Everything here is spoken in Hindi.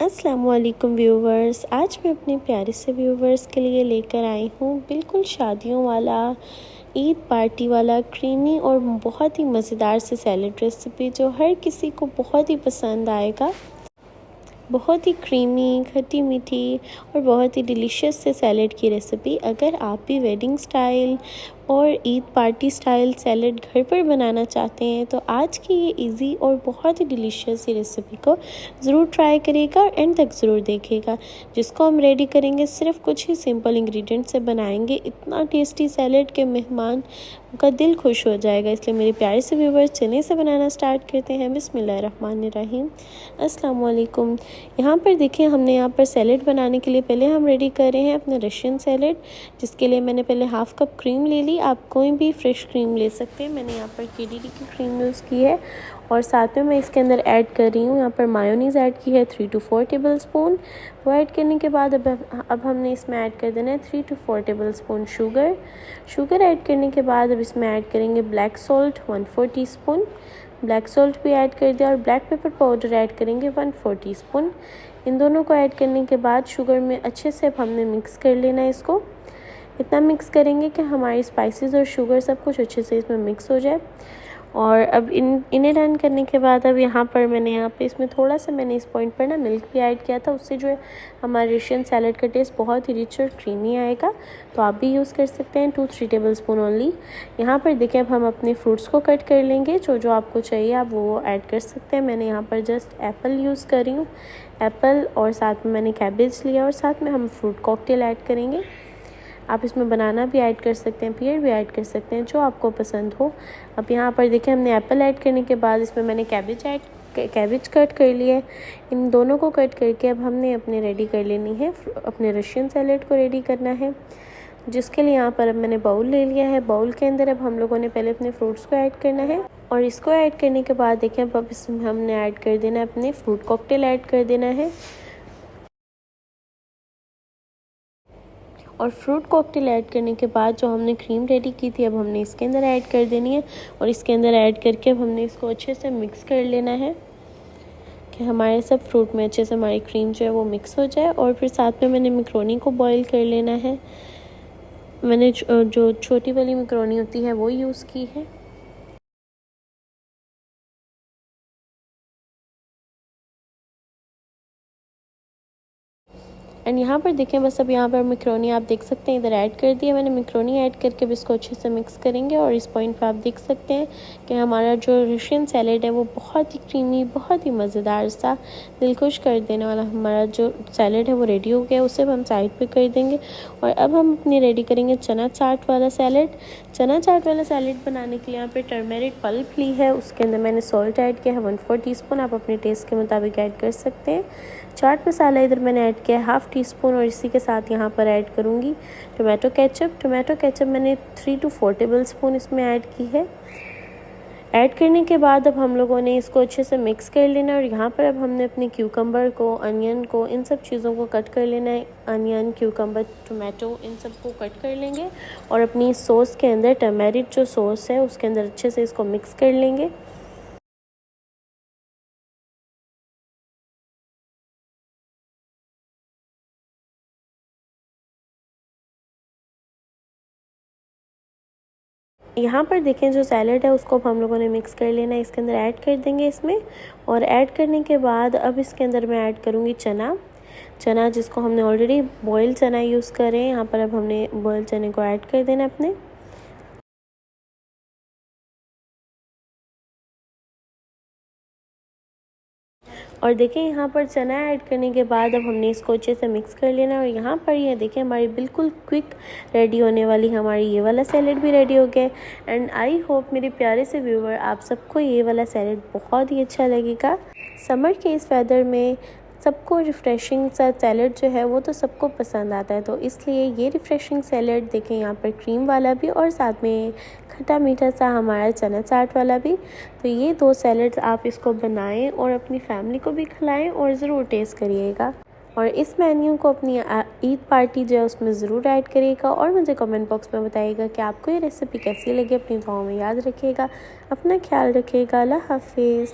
अस्सलामुअलैकुम व्यूवर्स, आज मैं अपने प्यारे से व्यूवर्स के लिए लेकर आई हूँ बिल्कुल शादियों वाला ईद पार्टी वाला क्रीमी और बहुत ही मज़ेदार से सैलेड रेसिपी जो हर किसी को बहुत ही पसंद आएगा। बहुत ही क्रीमी, खट्टी मीठी और बहुत ही डिलीशियस से सैलेड की रेसिपी। अगर आप भी वेडिंग स्टाइल और ईद पार्टी स्टाइल सैलेड घर पर बनाना चाहते हैं तो आज की ये इजी और बहुत ही डिलीशियस सी रेसिपी को ज़रूर ट्राई करिएगा और एंड तक ज़रूर देखिएगा। जिसको हम रेडी करेंगे सिर्फ कुछ ही सिंपल इंग्रेडिएंट से बनाएंगे इतना टेस्टी सैलेड के मेहमान का दिल खुश हो जाएगा। इसलिए मेरे प्यारे से व्यूवर्स चने से बनाना स्टार्ट करते हैं। बिस्मिल्लाहिर्रहमानिर्रहीम। अस्सलाम वालेकुम। यहाँ पर देखिए हमने यहाँ पर सैलेड बनाने के लिए पहले हम रेडी कर रहे हैं अपने रशियन सैलेड, जिसके लिए मैंने पहले हाफ़ कप क्रीम ले ली। आप कोई भी फ्रेश क्रीम ले सकते हैं। मैंने यहाँ पर KDD की क्रीम यूज़ की है और साथ में मैं इसके अंदर ऐड कर रही हूँ यहाँ पर मायोनीज़ ऐड की है 3 to 4 टेबल स्पून। वो ऐड करने के बाद अब हमने इसमें ऐड कर देना है 3 to 4 table spoon sugar add करने के बाद अब इसमें ऐड करेंगे black salt 1/4 teaspoon. Black salt भी ऐड कर दिया और ब्लैक पेपर पाउडर ऐड करेंगे 1/4 टीस्पून। इन दोनों को ऐड करने के बाद शुगर में अच्छे से अब हमने मिक्स कर लेना है। इसको इतना मिक्स करेंगे कि हमारी स्पाइसेस और शुगर सब कुछ अच्छे से इसमें मिक्स हो जाए। और अब इन्हें डन करने के बाद अब यहाँ पे इसमें थोड़ा सा मैंने इस पॉइंट पर ना मिल्क भी ऐड किया था। उससे जो है हमारे रशियन सैलेड का टेस्ट बहुत ही रिच और क्रीमी आएगा। तो आप भी यूज़ कर सकते हैं 2-3 टेबल स्पून ओनली। यहाँ पर देखिए अब हम अपने फ्रूट्स को कट कर लेंगे। जो आपको चाहिए आप वो ऐड कर सकते हैं। मैंने यहाँ पर जस्ट एप्पल यूज़ कर रही हूँ, एप्पल और साथ में मैंने कैबेज लिया और साथ में हम फ्रूट कॉकटेल ऐड करेंगे। आप इसमें बनाना भी ऐड कर सकते हैं, पियर भी ऐड कर सकते हैं, जो आपको पसंद हो। अब यहाँ पर देखिए हमने एप्पल ऐड करने के बाद इसमें मैंने कैबेज कट कर लिया है। इन दोनों को कट करके अब हमने अपने रेडी कर लेनी है, अपने रशियन सैलेड को रेडी करना है। जिसके लिए यहाँ पर अब मैंने बाउल ले लिया है। बाउल के अंदर अब हम लोगों ने पहले अपने फ्रूट्स को ऐड करना है और इसको ऐड करने के बाद देखिए अब इसमें हमने ऐड कर देना है अपने फ्रूट कॉकटेल ऐड कर देना है। और फ्रूट कॉकटेल ऐड करने के बाद जो हमने क्रीम रेडी की थी अब हमने इसके अंदर ऐड कर देनी है और इसके अंदर ऐड करके अब हमने इसको अच्छे से मिक्स कर लेना है कि हमारे सब फ्रूट में अच्छे से हमारी क्रीम जो है वो मिक्स हो जाए। और फिर साथ में मैंने मैक्रोनी को बॉईल कर लेना है। मैंने जो छोटी वाली मैक्रोनी होती है वो यूज़ की है। एंड यहाँ पर देखें बस अब यहाँ पर मैक्रोनी आप देख सकते हैं इधर ऐड कर दिया मैंने। मैक्रोनी ऐड करके अब इसको अच्छे से मिक्स करेंगे और इस पॉइंट पे आप देख सकते हैं कि हमारा जो रशियन सैलेड है वो बहुत ही क्रीमी, बहुत ही मज़ेदार सा, दिल खुश कर देने वाला हमारा जो सैलेड है वो रेडी हो गया। उसे अब हम साइड पे कर देंगे और अब हम अपनी रेडी करेंगे चना चाट वाला सैलेड। चना चाट वाला सैलेड बनाने के लिए यहाँ पर टर्मेरिक पल्प ली है, उसके अंदर मैंने सॉल्ट ऐड किया है 1/4 टीस्पून। आप अपने टेस्ट के मुताबिक ऐड कर सकते हैं। चाट मसाला इधर मैंने ऐड किया है 1/2 टीस्पून और इसी के साथ यहाँ पर ऐड करूँगी टोमेटो केचप मैंने 3 to 4 टेबल स्पून इसमें ऐड की है। ऐड करने के बाद अब हम लोगों ने इसको अच्छे से मिक्स कर लेना है और यहाँ पर अब हमने अपने क्यूकम्बर को, अनियन को, इन सब चीज़ों को कट कर लेना है। अनियन, क्यूकम्बर, टोमेटो इन सब को कट कर लेंगे और अपनी सॉस के अंदर टर्मेरिक जो सॉस है उसके अंदर अच्छे से इसको मिक्स कर लेंगे। यहाँ पर देखें जो सैलेड है उसको अब हम लोगों ने मिक्स कर लेना है। इसके अंदर ऐड कर देंगे इसमें और ऐड करने के बाद अब इसके अंदर मैं ऐड करूँगी चना जिसको हमने ऑलरेडी बॉयल चना यूज़ करे हैं। यहाँ पर अब हमने बॉयल चने को ऐड कर देना अपने। और देखिए यहाँ पर चना ऐड करने के बाद अब हमने इसको अच्छे से मिक्स कर लेना है और यहाँ पर ये देखिए हमारी बिल्कुल क्विक रेडी होने वाली हमारी ये वाला सैलेड भी रेडी हो गया। एंड आई होप मेरे प्यारे से व्यूवर आप सबको ये वाला सैलेड बहुत ही अच्छा लगेगा। समर के इस वेदर में सबको रिफ़्रेशिंग सा सैलेड जो है वो तो सबको पसंद आता है, तो इसलिए ये रिफ़्रेशिंग सैलेड देखें यहाँ पर क्रीम वाला भी और साथ में खट्टा मीठा सा हमारा चना चाट वाला भी। तो ये 2 सैलेड्स आप इसको बनाएं और अपनी फैमिली को भी खिलाएं और ज़रूर टेस्ट करिएगा। और इस मेन्यू को अपनी ईद पार्टी जो है उसमें ज़रूर ऐड करिएगा और मुझे कमेंट बॉक्स में बताइएगा कि आपको ये रेसिपी कैसी लगी। अपनी दुआओं में याद रखिएगा, अपना ख्याल रखिएगा। अल्लाह हाफिज़।